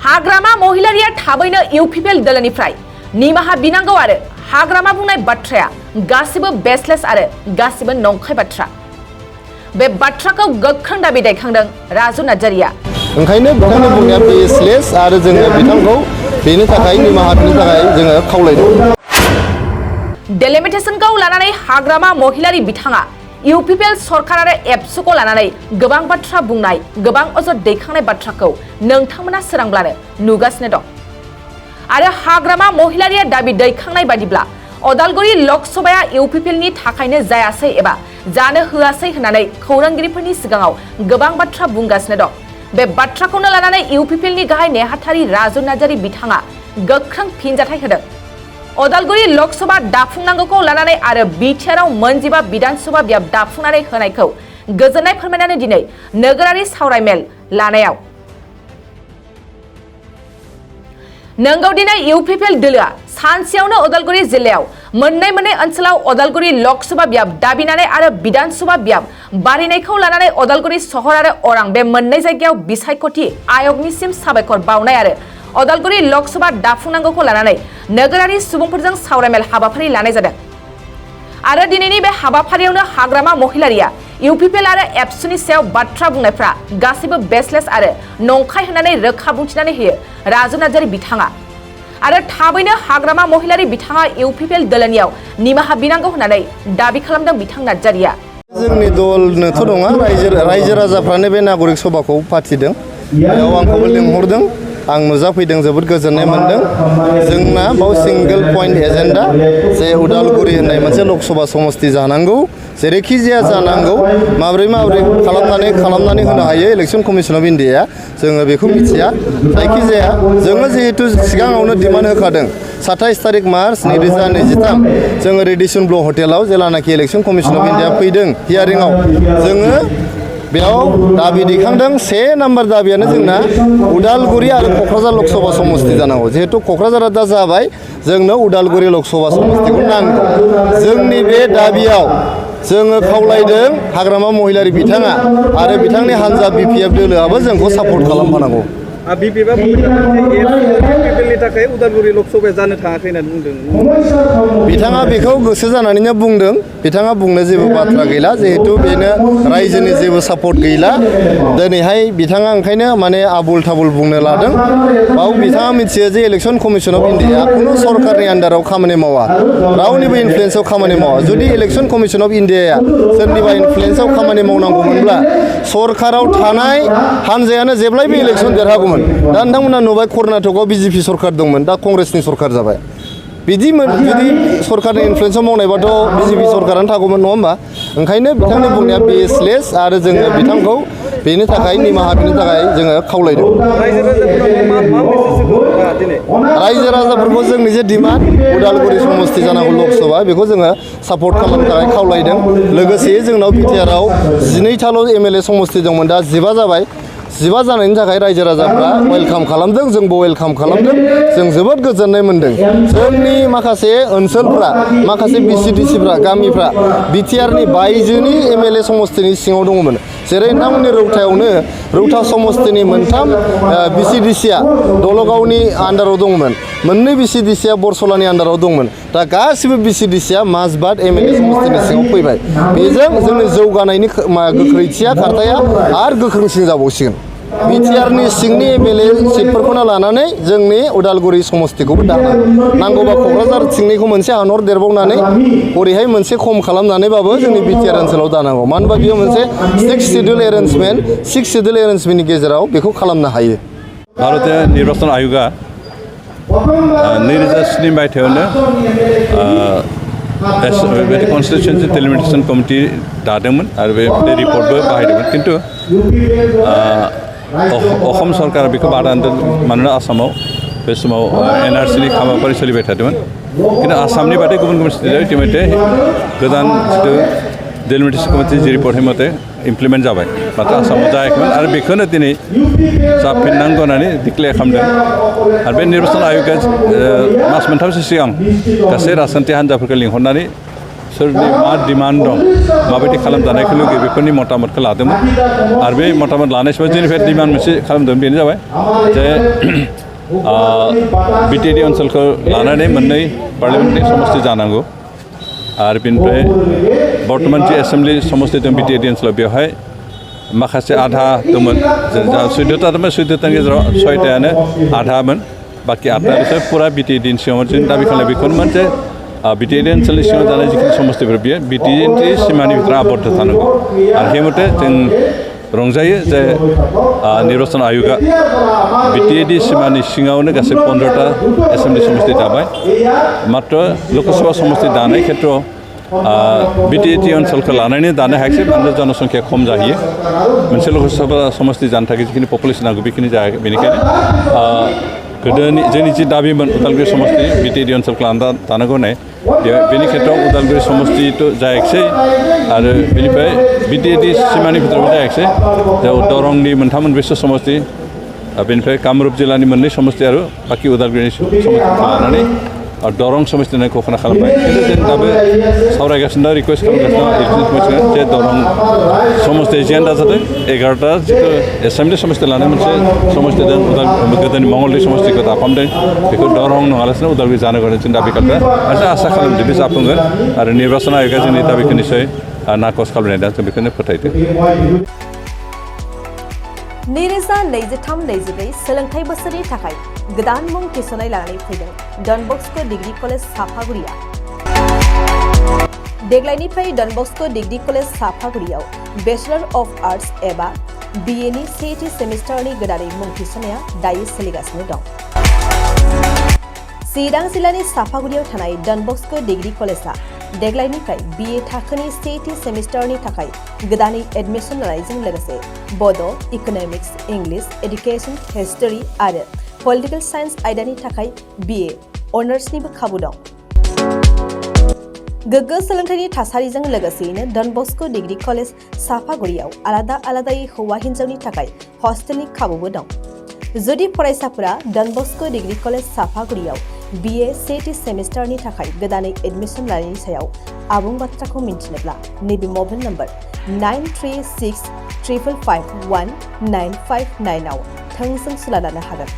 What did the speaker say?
हाग्रामा महिलारिया थाबैनो इउपिपिएल दलनिफ्राय निमाहा बिनांगौ आरो हाग्रामा बुंनाय बाथ्राया गासिबो बेसलेस आरो गासिबो नंखाय बाथ्रा। बे बाथ्राखौ गोख्रों दाबि दैखांदों राजु नार्जारिया। ओंखायनो बिथांनि बुंनाया बेसलेस आरो जोङो बिथांखौ बेनि थाखाय निमाहा बिनो थाखाय जोङो खावलायदों। डेलिमिटेसनखौ लानानै हाग्रामा महिलारि बिथाङा इउपिपिएल सरकार आरो एबसुखौ लानानै गोबां बाथ्रा बुंनाय गोबां अजद दैखांनाय बाथ्राखौ नोंथांमोना सोरांब्लानो नुगासिनो दं। आरो हाग्रामा महिलारिया दाबि दैखांनाय बादिब्ला अदालगुरि लकसभाया इउपिपिएलनि थाखायनो जायासै एबा जानो होआसै होननानै खौरांगिरिफोरनि सिगाङाव गोबां बाथ्रा बुंगासिनो दं। बे बाथ्राखौनो लानानै इउपिपिएलनि गाहाय नेहाथारि राजु नार्जारि बिथाङा गोख्रों फिनजाथाय होदों। अदालगुरि लकसभा दाफुंनांगौखौ लानानै आरो बिटिआरआव मोनजिबा विधानसभा बियाब दाफुंनानै होनायखौ गोजोननाय फोरमायनानै दिनै नोगोरारि सावरायमेल लानायाव नंगौ दिनै इउपिपिएल दोलोआ सानसेयावनो अदालगुरि जिल्लायाव मोननै ओनसोलाव अदालगुरि लकसभा बियाब दाबिनानै आरो विधानसभा बियाब बारिनायखौ लानानै अदालगुरि सहर आरो अरां बे मोननै जायगायाव बिसायख'थि आयगनिसिम साबायखर बावनाय आरो अदालगुरि लकसभा दाफुंनांगौखौ लानानै नोगोरारि सुबुंफोरजों सावरायमेल हाबाफारि लानाय जादों। आरो दिनैनि बे हाबाफारियावनो हाग्रामा महिलारिया इउपिपिएल आरो एबसुनि सायाव बाथ्रा बुंनायफ्रा गासैबो बेसलेस आरो नंखाय होननानै रोखा बुंथिनानै होयो राजु नार्जारि बिथाङा। आरो थाबैनो हाग्रामा महिलारि बिथाङा इउपिपिएल दोलोनियाव निमाहा बिनांगौ होननानै दाबि खालामदों बिथां नार्जारिया। जोंनि दलनोथ' नङा रायजो राजाफ्रानो बे नागरिक सभाखौ फाथिदों। बेयाव आंखौबो लिंहरदों। आं नुजाफैदों, जोबोद गोजोननाय मोनदों। जोंना बाव सिंगल पइन्ट एजेन्डा जे उदालगुरि होननाय मोनसे लकसभा समस्ति जानांगौ, जेरैखि जाया जानांगौ, माब्रै खालामनानै होनो हायो इलेक्शन कमिशन अफ इन्डियाया जोङो बेखौ मिथिया। जायखिजाया जोङो जिहेतु सिगाङावनो डिमान्ड होखादों 27 तारिख मार्च 2023 जोङो रेडिसन ब्लक हटेलाव जेलानाखि इलेक्शन कमिशन अफ इन्डिया फैदों हियारिंआव जोङो बेयाव दाबि दैखांदों। 1 नाम्बार दाबियानो जोंना उदालगुरि आरो क'क्राझार लकसभा समस्ति जानांगौ। जिहेतु क'क्राझारा दा जाबाय, जोंनो उदालगुरि लकसभा समस्तिखौ नांगौ। जोंनि बे दाबियाव जोङो खावलायदों हाग्रामा महिलारि बिथाङा आरो बिथांनि हानजा बिपिएफ दोलोआबो जोंखौ सापर्ट खालामफानांगौ। बिपिएफआ इउपिपिएलनि थाखाय उदालगुरि लकसभाया जानो थाङाखै होननानै बुंदों। बिथाङा बेखौ गोसो जानानैनो बुंदों। बिथाङा बुंनो जेबो बाथ्रा गैला, जिहेतु बेनो रायजोनि जेबो सापर्ट गैला। दिनैहाय बिथाङा ओंखायनो माने आबुल थाबुल बुंनो लादों। बाव बिथाङा मिथियो जे इलेक्शन कमिशन अफ इन्डिया खुनु सरकारनि आन्दाराव खामानि मावा, रावनिबो इनफ्लुयेन्सआव खामानि मावा। जुदि इलेक्शन कमिशन अफ इन्डियाया सोरनिबा इनफ्लुयेन्सआव खामानि मावनांगौमोनब्ला सरकाराव थानाय हानजायानो जेब्लायबो इलेक्शन देरहागौमोन। दा नोंथांमोना नुबाय कर्नाटकआव बिजेपि सरकार दंमोन, दा कंग्रेसनि सरकार जाबाय। जुदि सरकारनि इनफ्लुयेन्सआव मावनायबाथ' बिजेपि सरकारानो थागौमोन, नङा होमबा? ओंखायनो बिथांनि बुंनाया बेसलेस आरो जोङो बिथांखौ बेनि थाखाय निमाहा बिनो थाखाय जोङो खावलायदों। रायजो राजाफोरखौ जोंनि जे डिमान्ड उदालगुरि समस्ति जानांगौ लकसभा बेखौ जोङो सापर्ट खालामनो थाखाय खावलायदों। लोगोसे जोंनाव बिटिआरआव 12थाल' एमएलए समस्ति दंमोन, दा 15 जाबाय। 15 जानायनि थाखाय रायजो राजाफ्रा वेलकाम खालामदों, जोंबो वेलकाम खालामदों। जों जोबोद गोजोननाय मोनदों। जोंनि माखासे ओनसोलफ्रा, माखासे बिसिडिसिफ्रा, गामिफ्रा बिटिआरनि बायजोनि एमएलए समस्तिनि सिङाव दङमोन। जेरै नोंथांमोननि रौतायावनो रौता समस्तिनि 3 बिसिडिसिया दलगावनि आन्दाराव दंमोन, 2 बिसिडिसिया बरसलानि आन्दाराव दंमोन। दा गासिबो बिसिडिसिया माजबाट एमएलए समस्तिनि सिङाव फैबाय। बेजों जोंनि जौगानायनि गोख्रैथिया खारथाया आरो गोख्रोंसिन जाबावसिगोन। बिटिआरनि सिंनि एमएलए सिटफोरखौनो लानानै जोंनि उदालगुरि समस्तिखौबो नांगौबा क'क्राझार सिंनिखौ मोनसे हानहर देरबावनानै ओरैहाय मोनसे खम खालामनानैबाबो जोंनि बिटिआर ओनसोलाव दानांगौ। मानो होनबा बेयो मोनसे 6 शिड्युल एरेन्जमेन्टनि गेजेराव बेखौ खालामनो हायो। भारतीय निर्वाचन आयोगा 2007 मायथाइयावनो कन्स्टिटिउन्सि डेलिमिटेसन कमिटि दादोंमोन आरो बे रिपर्टबो बाहायदोंमोन। खिन्थु असम सरकारा बेखौ बादा होदों, मानोना आसामाव बे समाव एनआरसिनि हाबाफारि सोलिबाय थादोंमोन। खिन्थु आसामनि बादै गुबुन स्टेटआव इटिमेटे गोदान जिथु डेलिमिटेसन कमिटि जि रिपर्ट मथे इमप्लिमेन्ट जाबाय, नाथाय आसामाव जायाखैमोन आरो बेखौनो दिनै जाफिननांगौ होननानै डिक्लेयार खालामदों। आरो बे निर्वाचन आयोगा मास मोनथामसो सिगां गासै राजखान्थि हान्जाफोरखौ लिंहरनानै सोरनि मा डिमान्ड दं माबायदि खालामजानायखौ लुगैयो बेफोरनि मतामतखौ लादोंमोन आरो बे मतामत लानाय समाव जोंनिफ्राय डिमान्ड मोनसे खालामदों बेनो जाबाय जे बिटिएडि ओनसोलखौ लानानै मोननै पार्लियामेन्टनि समस्ति जानांगौ आरो बेनिफ्राय बर्तमान जि एसेम्बलि समस्ति दं बिटिएडि ओनसोलाव बेवहाय माखासे आधा दंमोन 14ता दंमोन 14तानि गेजेराव 6तायानो आधामोन बाखि 8तानिफ्राय फुरा बिटिएडि सिङाव जों दाबि खालामनाय बेखौनोमोन जे बिटिएडि ओनसोलनि सिङाव जानाय जिखिनि समस्तिफोर बियो बिटिएडि सिमानि भितराव आबद्ध थानांगौ आरो बे मथे जों रंजायो जे निर्वाचन आयोगा बिटिएडि सिमानि सिङावनो गासै 15ता एसेम्बलि समस्ति दाबाय मात्र लकसभा समस्ति दानाय खेत्रआव बिटिएडि ओनसोलखौ लानानै दानो हायाखिसै मानोना जनसंख्या खम जाहैयो मोनसे लकसभा समस्ति जानो थाखाय जिखिनि पपुलेसन नांगौ बेखिनि जायाखै बेनिखायनो गोदोनि जोंनि जि दाबिमोन उदालगुरि समस्ति बिटिएडि ओनसोलखौ लानानै दानांगौ होननाय बेनि खेत्रआव उदालगुरि समस्तिथ' जायाखिसै आरो बेनिफ्राय बिटिएडि सिमानि भितरावबो जायाखिसै दरंनि मोनथाम मोनब्रैसो समस्ति बेनिफ्राय कामरुप जिल्लानि मोननै समस्ति आरो बाखि उदालगुरिनि समस्तिखौ लानानै दरं समस्तिनि घोषणा खालामबाय खिन्थु जों दाबो सावरायगासिनो दं रिकुवेस्ट खालामगासिनो दं जे दरं समस्ति एजेन्डा जादों 11ता जिथु एसेम्बलि समस्ति लानाय मोनसे समस्ति दं गोदोनि मंगलदै समस्तिखौ दाफामदों बेखौ दरं नङालासिनो उदालगुरि जानो गोनां जों दाबि खालामदों आरो आसा खालामदों बे जाफुंगोन आरो निर्वाचन आयोगा जोंनि दाबिखौ निसय नाकच खालामनाय दा जों बेखौनो फोथायदों 2023-24 सोलोंथाइ बोसोरनि थाखाय गोदान मुं थिसननाय लानानै फैदों डन बस्क' डिग्री कलेज साफागुरिया देग्लायनिफ्राय डन बस्क' डिग्री कलेज साफागुरियाव बेचलर अफ आर्ट्स एबा बिएनि सेथि सेमिस्टारनि गोदानै मुं थिसननाया दायो सोलिगासिनो दं चिरां जिल्लानि साफागुरियाव थानाय डन बस्क' डिग्री कलेजआ देग्लायनिफ्राय बिए थाखोनि सेथि सेमिस्टारनि थाखाय गोदानै एडमिसन लानायजों लोगोसे बड', इक'नमिक्स, इंलिश, एडुकेशन, हिस्टरी आरो पलिटिकल साइन्स आयदानि थाखाय बिए अनार्सनिबो खाबु दं गोग्गो सोलोंथाइनि थासारिजों लोगोसेयैनो डन बस्क' डिग्री कलेज साफागुरियाव आलादा आलादायै हौवा हिन्जावनि थाखाय हस्टेलनि खाबुबो दं जुदि फरायसाफोरा डन बस्क' डिग्री कलेज साफागुरियाव बिए सेथि सेमिस्टारनि थाखाय गोदानै एडमिसन लानायनि सायाव आबुं बाथ्राखौ मिन्थिनोब्ला नैबे मबाइल नम्बर 9365551959 आव थोंजों सुला लानो हागोन।